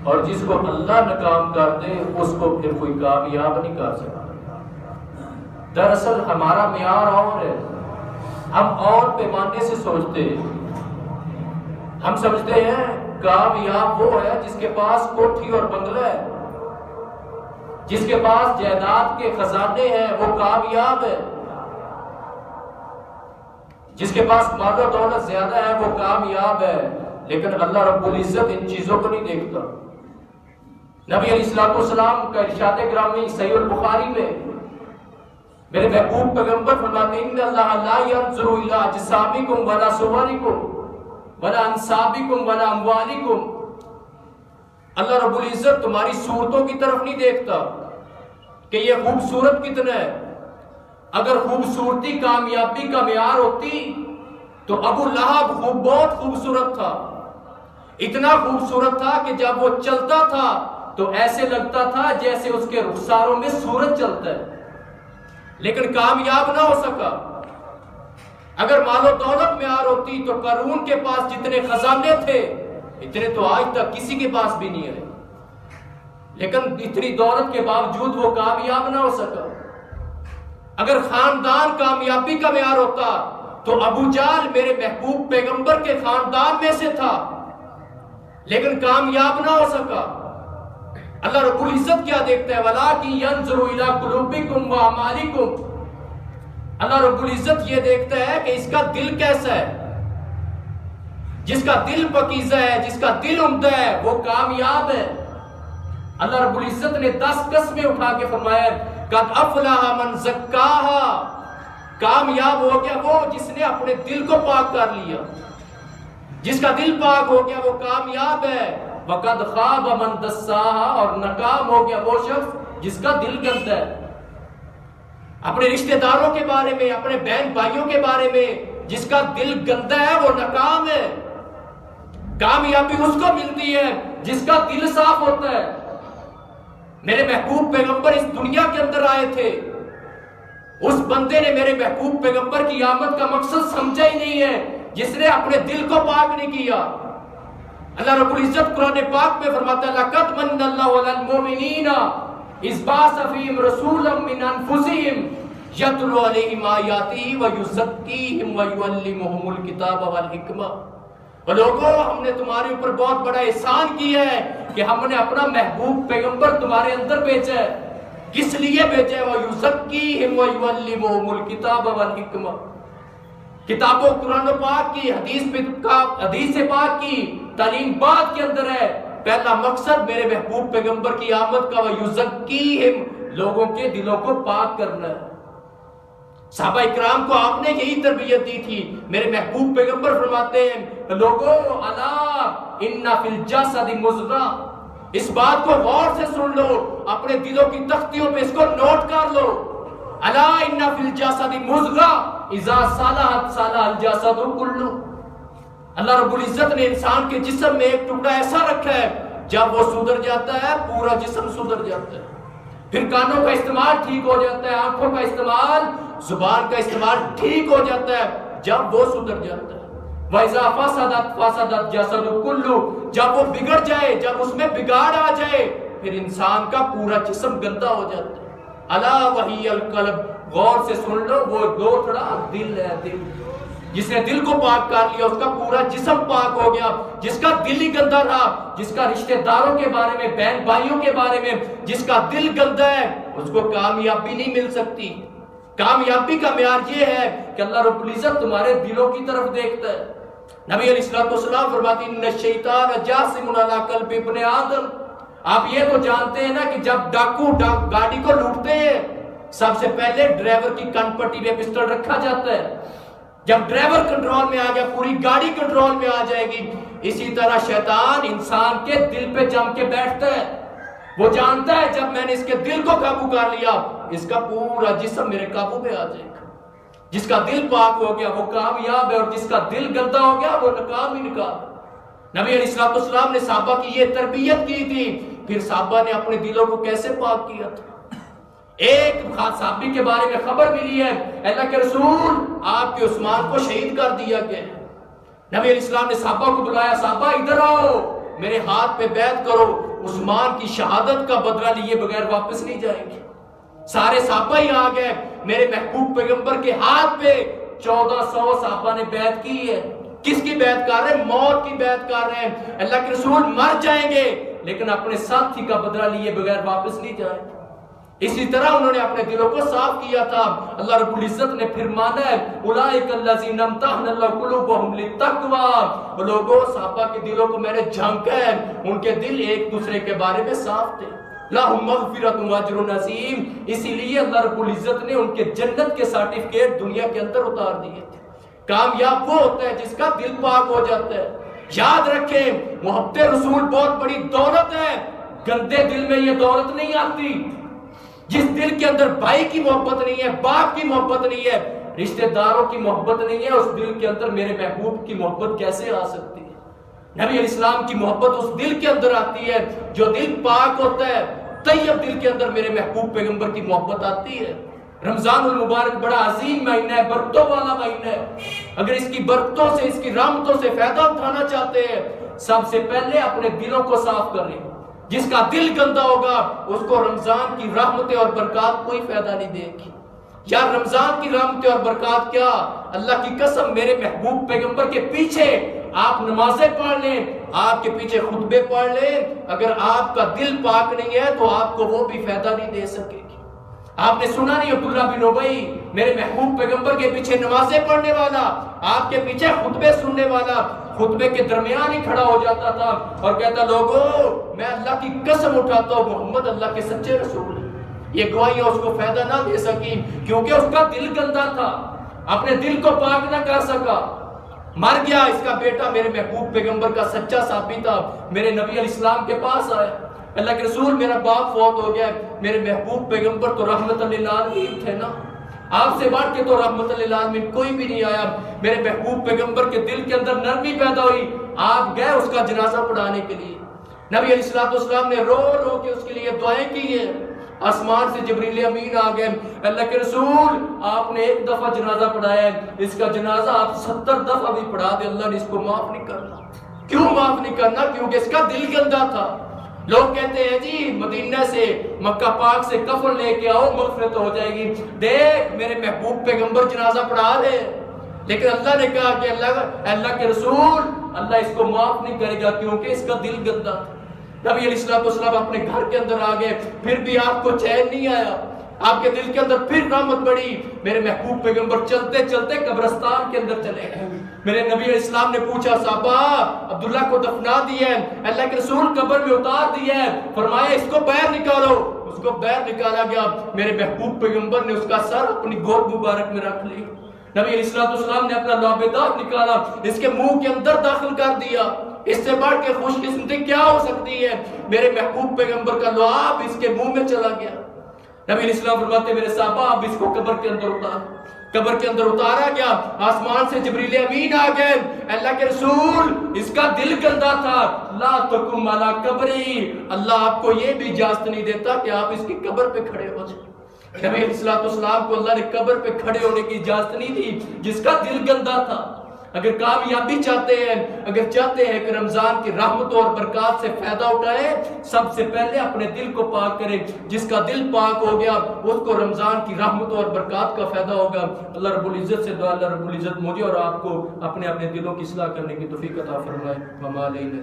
اور جس کو اللہ ناکام کر دے اس کو پھر کوئی کامیاب نہیں کر سکتا۔ دراصل ہمارا معیار اور ہے، ہم اور پیمانے سے سوچتے ہیں۔ ہم سمجھتے ہیں کامیاب وہ ہے جس کے پاس کوٹھی اور بنگلہ ہے، جس کے پاس جائیداد کے خزانے ہیں وہ کامیاب ہے، جس کے پاس مال و دولت زیادہ ہے وہ کامیاب ہے۔ لیکن اللہ رب العزت ان چیزوں کو نہیں دیکھتا۔ نبی علیہ السلام کا ارشاد گرامی صحیح البخاری میں میرے محبوب پیغمبر فرماتے ہیں ان اللہ لا ينظر الى اجسامکم ولا صورکم ولا انسابکم ولا اموالکم، اللہ رب العزت تمہاری صورتوں کی طرف نہیں دیکھتا کہ یہ خوبصورت کتنا ہے۔ اگر خوبصورتی کامیابی کا معیار ہوتی تو ابو لہب بہت خوبصورت تھا، اتنا خوبصورت تھا کہ جب وہ چلتا تھا تو ایسے لگتا تھا جیسے اس کے رخساروں میں سورج چلتا ہے، لیکن کامیاب نہ ہو سکا۔ اگر مال و دولت معیار ہوتی تو قارون کے پاس جتنے خزانے تھے اتنے تو آج تک کسی کے پاس بھی نہیں ہے، لیکن اتنی دولت کے باوجود وہ کامیاب نہ ہو سکا۔ اگر خاندان کامیابی کا معیار ہوتا تو ابو جہل میرے محبوب پیغمبر کے خاندان میں سے تھا، لیکن کامیاب نہ ہو سکا۔ اللہ رب العزت کیا دیکھتا ہے وَلَٰكِن يَنظُرُ إِلَىٰ قُلُوبِكُمْ وَأَعْمَالِكُمْ، اللہ رب العزت یہ دیکھتا ہے کہ اس کا دل کیسا ہے۔ جس کا دل پاکیزہ ہے، جس کا دل عمدہ ہے وہ کامیاب ہے۔ اللہ رب العزت نے 10 قسمیں اٹھا کے فرمایا قَدْ أَفْلَحَ مَنْ زَكَّاهَا، کامیاب ہو گیا وہ جس نے اپنے دل کو پاک کر لیا۔ جس کا دل پاک ہو گیا وہ کامیاب ہے۔ وَقَدْ خَابَ مَنْ دَسَّاهَا، اور ناکام ہو گیا وہ شخص جس کا دل گندا ہے۔ اپنے رشتہ داروں کے بارے میں، اپنے بہن بھائیوں کے بارے میں جس کا دل گندا ہے وہ ناکام ہے۔ کامیابی اس کو ملتی ہے جس کا دل صاف ہوتا ہے۔ میرے محبوب پیغمبر اس دنیا کے اندر آئے تھے، اس بندے نے میرے محبوب پیغمبر کی آمد کا مقصد سمجھا ہی نہیں ہے جس نے اپنے دل کو پاک نہیں کیا۔ اللہ رب العزت قرآن پاک میں فرماتا ہے لَقَدْ مَنَّ اللَّهُ عَلَى الْمُؤْمِنِينَ إِذْ بَعَثَ فِيهِمْ رَسُولًا مِّنْ أَنفُسِهِمْ يَتْلُو عَلَيْهِمْ آيَاتِهِ وَيُزَكِّيهِمْ وَيُعَلِّمُهُمُ الْكِتَابَ وَالْحِكْمَةَ۔ اور لوگوں ہم نے تمہارے اوپر بہت بڑا احسان کیا ہے کہ ہم نے اپنا محبوب پیغمبر تمہارے اندر بھیجا ہے۔ کس لیے بھیجا ہے؟ وَيُزَكِّيهِمْ وَيُعَلِّمُهُمُ الْكِتَابَ وَالْحِكْمَةَ، کتاب و قرآن پاک کی حدیث پاک کی تعلیم بات کے اندر ہے۔ پہلا مقصد میرے محبوب پیغمبر کی آمد کا وَيُزَكِّيهِمْ، لوگوں کے دلوں کو پاک کرنا ہے۔ صحابہ اکرام کو آپ نے یہی تربیت دی تھی۔ میرے محبوب پیغمبر فرماتے ہیں لوگوں الا ان فی الجسد مضغہ، اس بات کو غور سے سن لو، اپنے دلوں کی تختیوں پہ اس کو نوٹ کر لو۔ الا ان فی الجسد مضغہ اذا صلحت صلح الجسد کلہ، اللہ رب العزت نے انسان کے جسم میں ایک ٹکڑا ایسا رکھا ہے جب وہ سدھر جاتا ہے پورا جسم سدھر جاتا ہے۔ پھر کانوں کا استعمال ٹھیک ہو جاتا ہے، آنکھوں کا استعمال، زبان کا استعمال ٹھیک ہو جاتا ہے جب وہ سدھر جاتا ہے۔ وَإِذَا فَسَدَتْ فَسَدَ الْجَسَدُ كُلُّهُ، جب وہ بگڑ جائے، جب اس میں بگاڑ آ جائے پھر انسان کا پورا جسم گندا ہو جاتا ہے۔ الا وَهِيَ الْقَلْبُ، غور سے سن لو، وہ لوتھڑا دل ہے۔ دل جس نے دل کو پاک کر لیا اس کا پورا جسم پاک ہو گیا۔ جس کا دل ہی گندا رہا، جس کا رشتہ داروں کے بارے میں، بہن بھائیوں کے بارے میں جس کا دل گندا ہے اس کو کامیابی نہیں مل سکتی۔ کامیابی کا معیار یہ ہے کہ اللہ رب العزت تمہارے دلوں کی طرف دیکھتا ہے۔ نبی علیہ السلام فرماتے ہیں ان الشیطان جاسم علی قلب ابن آدم، آپ یہ تو جانتے ہیں نا کہ جب ڈاکو گاڑی کو لوٹتے ہیں سب سے پہلے ڈرائیور کی کن پٹی پہ پسٹل رکھا جاتا ہے۔ جب ڈرائیور کنٹرول میں آ گیا پوری گاڑی کنٹرول میں آ جائے گی۔ اسی طرح شیطان انسان کے دل پہ جم کے بیٹھتا ہے، وہ جانتا ہے جب میں نے اس کے دل کو قابو کر لیا اس کا پورا جسم میرے قابو میں آ جائے گا۔ جس کا دل پاک ہو گیا وہ کامیاب ہے، اور جس کا دل گندا ہو گیا وہ ناکام ہی ناکام۔ نبی علیہ السلام نے صحابہ کی یہ تربیت کی تھی، پھر صحابہ نے اپنے دلوں کو کیسے پاک کیا تھا۔ ایک صحابی کے بارے میں خبر ملی ہے اللہ کے رسول آپ کے عثمان کو شہید کر دیا گیا۔ نبی علیہ السلام نے صحابہ کو بلایا، صحابہ ادھر آؤ، میرے ہاتھ پہ بیعت کرو۔ عثمان کی شہادت کا بدلہ لیے بغیر واپس نہیں جائیں گے۔ سارے صحابہ ہی آ گئے، میرے محبوب پیغمبر کے ہاتھ پہ 1400 صحابہ نے بیعت کی ہے۔ کس کی بیعت کر رہے ہیں؟ موت کی بیعت کر رہے ہیں۔ اللہ کے رسول مر جائیں گے لیکن اپنے ساتھی کا بدلہ لیے بغیر واپس نہیں جائیں گے۔ اسی طرح انہوں نے اپنے دلوں کو صاف کیا تھا۔ اللہ رب العزت نے پھر مانا ہے اولئک الذین امتحن اللہ قلوبہم للتقوی، وہ لوگوں صحابہ کے دلوں کو میں نے جھانکا ہے، ان کے دل ایک دوسرے کے بارے میں صاف تھے۔ لہم مغفرۃ واجر عظیم، اسی لیے اللہ رب العزت نے ان کے جنت کے سرٹیفکیٹ دنیا کے اندر اتار دیے تھے۔ کامیاب وہ ہوتا ہے جس کا دل پاک ہو جاتا ہے۔ یاد رکھیں محبت رسول بہت بڑی دولت ہے، گندے دل میں یہ دولت نہیں آتی۔ جس دل کے اندر بھائی کی محبت نہیں ہے، باپ کی محبت نہیں ہے، رشتہ داروں کی محبت نہیں ہے، اس دل کے اندر میرے محبوب کی محبت کیسے آ سکتی ہے؟ نبی علیہ السلام کی محبت اس دل کے اندر آتی ہے جو دل پاک ہوتا ہے، طیب دل کے اندر میرے محبوب پیغمبر کی محبت آتی ہے۔ رمضان المبارک بڑا عظیم مہینہ ہے، برکتوں والا مہینہ ہے۔ اگر اس کی برکتوں سے، اس کی رحمتوں سے فائدہ اٹھانا چاہتے ہیں، سب سے پہلے اپنے دلوں کو صاف کریں۔ جس کا دل گندا ہوگا اس کو رمضان کی رحمتیں اور برکات کوئی فائدہ نہیں دے گی۔ یار رمضان کی رحمتیں اور برکات کیا؟ اللہ کی قسم میرے محبوب پیغمبر کے پیچھے آپ نمازیں پڑھ لیں، آپ کے پیچھے خطبے پڑھ لیں، اگر آپ کا دل پاک نہیں ہے تو آپ کو وہ بھی فائدہ نہیں دے سکے گی۔ آپ نے سنا نہیں عبداللہ بن ابی میرے محبوب پیغمبر کے پیچھے نمازیں پڑھنے والا، آپ کے پیچھے خطبے سننے والا، خطبے کے درمیان ہی کھڑا ہو جاتا تھا اور کہتا لوگوں میں اللہ کی قسم اٹھاتا ہوں محمد اللہ کے سچے رسول ہیں۔ یہ گواہیاں اس کو فائدہ نہ دے سکی کیونکہ اس کا دل گندا تھا، اپنے دل کو پاک نہ کر سکا۔ مر گیا اس کا بیٹا، میرے محبوب پیغمبر کا سچا صحابی تھا، میرے نبی علیہ السلام کے پاس آیا، اللہ کے رسول میرا باپ فوت ہو گیا، میرے محبوب پیغمبر تو رحمت للعالمین تھے نا، آپ سے بڑھ کے تو رحمت للعالمین کوئی بھی نہیں آیا۔ میرے محبوب پیغمبر کے دل کے اندر نرمی پیدا ہوئی، آپ گئے اس کا جنازہ پڑھانے کے لیے، نبی علیہ السلام نے رو رو کے اس کے لیے دعائیں کی ہیں۔ آسمان سے جبریل امین آ گئے، اللہ کے رسول آپ نے ایک دفعہ جنازہ پڑھایا ہے، اس کا جنازہ آپ 70 دفعہ بھی پڑھا دے اللہ نے اس کو معاف نہیں کرنا۔ کیوں معاف نہیں کرنا؟ کیونکہ اس کا دل گندا تھا۔ لوگ کہتے ہیں جی مدینہ سے مکہ پاک سے کفن لے کے آؤ مغفرت ہو جائے گی، دیکھ میرے محبوب پیغمبر جنازہ پڑھا رہے، لیکن اللہ نے کہا کہ اللہ کے رسول اللہ اس کو معاف نہیں کرے گا کیونکہ اس کا دل گندا تھا۔ نبی علیہ السلام اپنے گھر کے اندر آ گئے، پھر بھی آپ کو چین نہیں آیا، آپ کے دل کے اندر پھر رحمت بڑھی۔ میرے محبوب پیغمبر چلتے چلتے قبرستان کے اندر چلے گئے۔ میرے نبی علیہ السلام نے پوچھا صحابہ عبداللہ کو دفنا دیا ہے، اللہ کے رسول قبر میں اتار دیا ہے، فرمایا اس کو باہر نکالو، اس کو باہر نکالا گیا۔ میرے محبوب پیغمبر نے اس کا سر اپنی گود مبارک میں رکھ لی، نبی علیہ السلام نے اپنا لعاب داغ نکالا، اس کے منہ کے اندر داخل کر دیا۔ اس سے بڑھ کے خوش قسمتی کیا ہو سکتی ہے؟ میرے محبوب پیغمبر کا لعاب اس کے منہ میں چلا گیا۔ نبی علیہ السلام فرماتے میرے صحابہ اب اس کو قبر کے اندر اتار، قبر کے اندر اتارا گیا، آسمان سے جبریل امین آ گئے، اللہ کے رسول اس کا دل گندا تھا، لا تقم علی قبری، اللہ آپ کو یہ بھی اجازت نہیں دیتا کہ آپ اس کی قبر پہ کھڑے ہو جائیں۔ نبی علیہ السلام کو اللہ نے قبر پہ کھڑے ہونے کی اجازت نہیں دی جس کا دل گندا تھا۔ اگر کامیابی چاہتے ہیں، اگر چاہتے ہیں کہ رمضان کی رحمتوں اور برکات سے فائدہ اٹھائیں، سب سے پہلے اپنے دل کو پاک کریں۔ جس کا دل پاک ہو گیا اس کو رمضان کی رحمتوں اور برکات کا فائدہ ہوگا۔ اللہ رب العزت سے دعا اللہ رب العزت مجھے اور آپ کو اپنے دلوں کی اصلاح کرنے کی توفیق عطا فرمائے۔ وما علینا